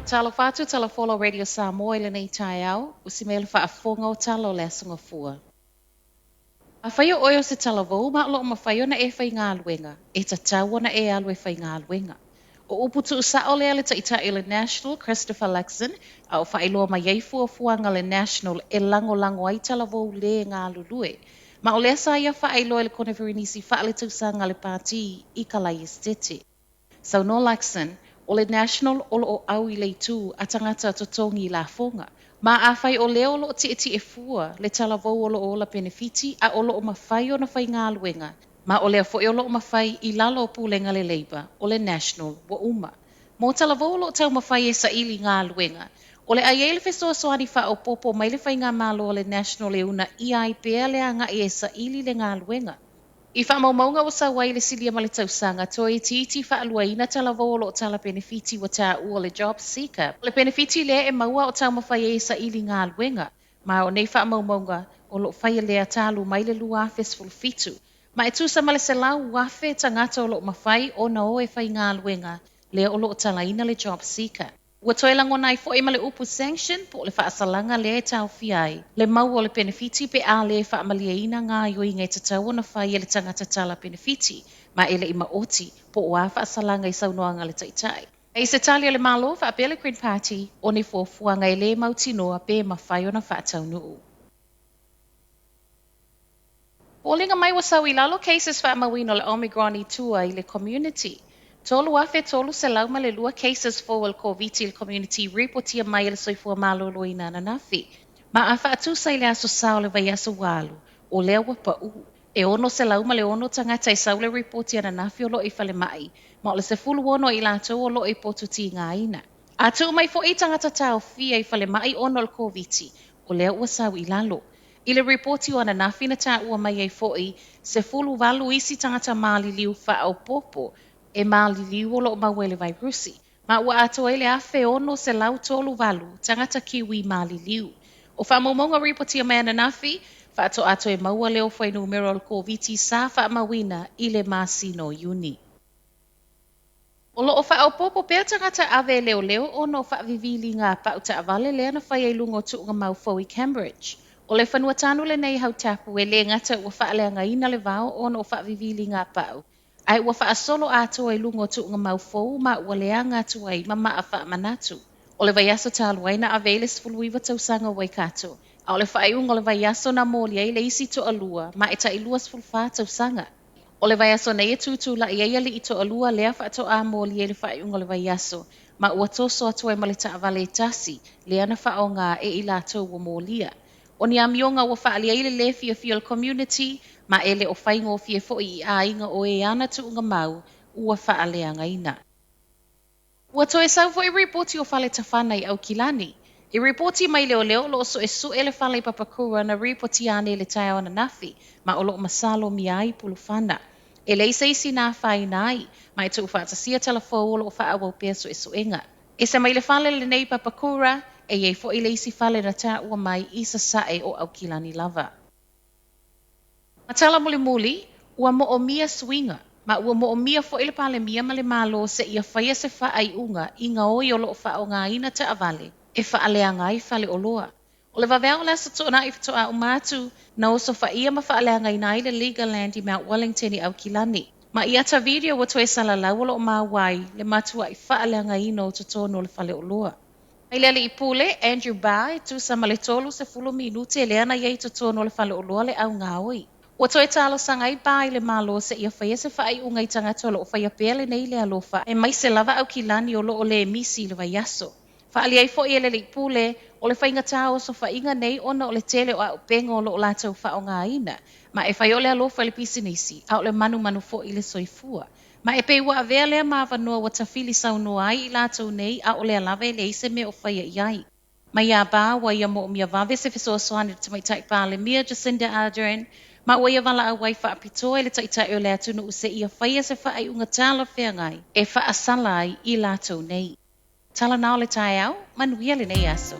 Talo fatu talo follow Radio Samoa le nei tai au, usi mele whaafonga o talo le asunga fua. A whaio oio se talo vau, ma lo ma whaio na e whai ngā luenga, e ta tawana e alu e whai ngā luenga. O uputu usa o lea le ta ita le National, Christopher Luxon, a o whailoa ma iei fuafuanga le National e lango ai talo vau le ngā lulue. Ma o lea sa ia whailoa le kone virinisi whaale tausanga le pāti i kalai estete. So no Luxon, o le National o lo au i le tū a tangata totongi i la fonga. Ma a whai o leo lo ti e fua le tala vau o lo o la benefiti a o lo o mawhai o na whai ngā luenga. Ma o lea fo e o lo o mawhai i lalo o pūlenga le Labour o le National wa uma. Mo tala vau o lo tau mawhai e sa ili ngā luenga. O le ai ele fesoa soani wha o popo mai le whai ngā malo o le National e una i ai pēa le anga e sa ili le ngā luenga. I whaamaunga o sa wai le silia ma le tausanga, to e titi whaaluaina tala vau o lo tala benefiti wa tā ua le job seeker. Le benefiti lea e maua o tau mawhai e sa ili ngā luenga. Ma o nei whaamaunga o lo whai lea tālu mai le lua festival fitu. Ma e tūsa ma le se lau wafe tangata o lo mawhai o na o e whai ngā luenga, lea o lo tala ina le job seeker. Ua toe lango nai fo e ma le upu sanction po le whaasalanga lea e tau fiai. Le mau o le benefiti pe a le whaamalia ina ngā ioi ngai tatau na whai e le tangata tala benefiti, ma ele i maoti po ua whaasalanga i saunoanga le taitai. E se tali o le malo whaapele Green Party o ne fuafuanga e le mauti noa pe ma whai o na whaatau nuu. O linga mai wa sau i lalo cases whaamawino le Omicron i tua i le community. Tolu afe tolu se lau ma le lua cases fo el COVID il community reportia mai le soifua malo loina na nafi. Ma afa atu sai le aso sao le vai aso walu, o lea wapa u. E ono se lau ma le ono tangata i sau le reportia na nafi o lo i fale mai, ma o le se fulu ono i lato o lo i potu ti ngā ina. Atu mai fo i tangata tau fia i fale mai ono le COVID, o lea ua sau i lalo. I le reporti o na nafi na ta ua mai ei fo i, se fulu walu isi tangata mali liu fa au popo, e mali liu o lo mawele virusi. Ma ua ato ele afe ono se lau tolu walu, tangata kiwi mali liu. O whaamaunga reporti a mea na nafi, ato e maua leo fwai numero al COVID sa whaamawina i le masino uni. O lo o whaau popo pēr tangata ave leo ono whaavivili ngā pauta avale lea na whai e lungo tuunga mau fau i Cambridge. O le whanua tanu le nei hau tapu e le ngata ua whaaleanga ina le vao ono o whaavivili ngā pau. Ai ua whaasolo ato e lungo tuunga mau fau ma ua leanga atu ai mama a whaamanatu. O le vaiaso talu aina avele sfuluiva tausanga wai kato. A o le whaaiunga o le vaiaso na mōli ai le isi to alua ma e ta ilua sfulfa tausanga. O le vaiaso nei e tutu la i eia li i to alua lea whaato a mōli ai le whaaiunga o le vaiaso ma ua toso atu ai ma le taavale tasi lea na whaonga e ila tau wa mōlia. O ni amionga ua whaalia i le fia fiol community ma ele o whaingo fia fo i a inga o e ana tuunga mau ua whaaleanga ina. Ua toe sau fo i reporti o whale tawhana i au kilani. I reporti mai leo lo so e su ele whale papakura na reporti ane le tai o na nafi, ma o lo masalo mi ai pulufana. E leisa isi nā whai nai, ma e tu whaatasia telefo o lo whaawau pia so e suenga. E se mai le whale le nei papakura, e ye fo i leisi whale na tā ua mai i sa sae o au kilani lava. Matala muli, ua mo o mia swinga. Ma ua mo o mia fo ile pale mia ma le malo se ia whaia se wha ai unga i ngā oi o lo wha o ngā ina te avale, e wha alea ngai whale o loa. O le wawea o la sa tōna i whatoa o mātu, na o so wha ia ma wha alea ngai nai le legal land i Mount Wellington i au kilani. Ma i ata video wa toe sala lau o lo o mā wai le matua i wha alea ngai ino o totono le whale o loa. Mai lele i pule, Andrew Barr e tu sa ma le tolu se fulo minute le ana iei totono le whale o loa le au ngā oi. Ua toe talo sanga i bai le malo se ia whaia se whaai unga i tangata o lo o whaia pēle nei le alofa e mai se lava au kilani o lo o le misi le vaiaso. Whaali ai fo i ele li pule o le whainga tāo so whainga nei ona o le tele o au penga o lo o lātou wha o ngā ina. Ma e whai o le alofa le pisinisi a o le manu fo i le soifua. Ma e pei ua avea lea mawa noa wa tawhili sau noa ai i lātou nei a o le alave le ise me o whaia iai. Ma ia bā wa ia mo o mia vave se fisoa soani te mai taik pā le mia Jacinda Ardern. Ma ua ia wala au wai wha apitoa le taitai o le atunu u se ia whaia se wha ai unga tāla whea ngai e wha asala ai i lātou nei. Tala nao le tai au, manuia le nei aso.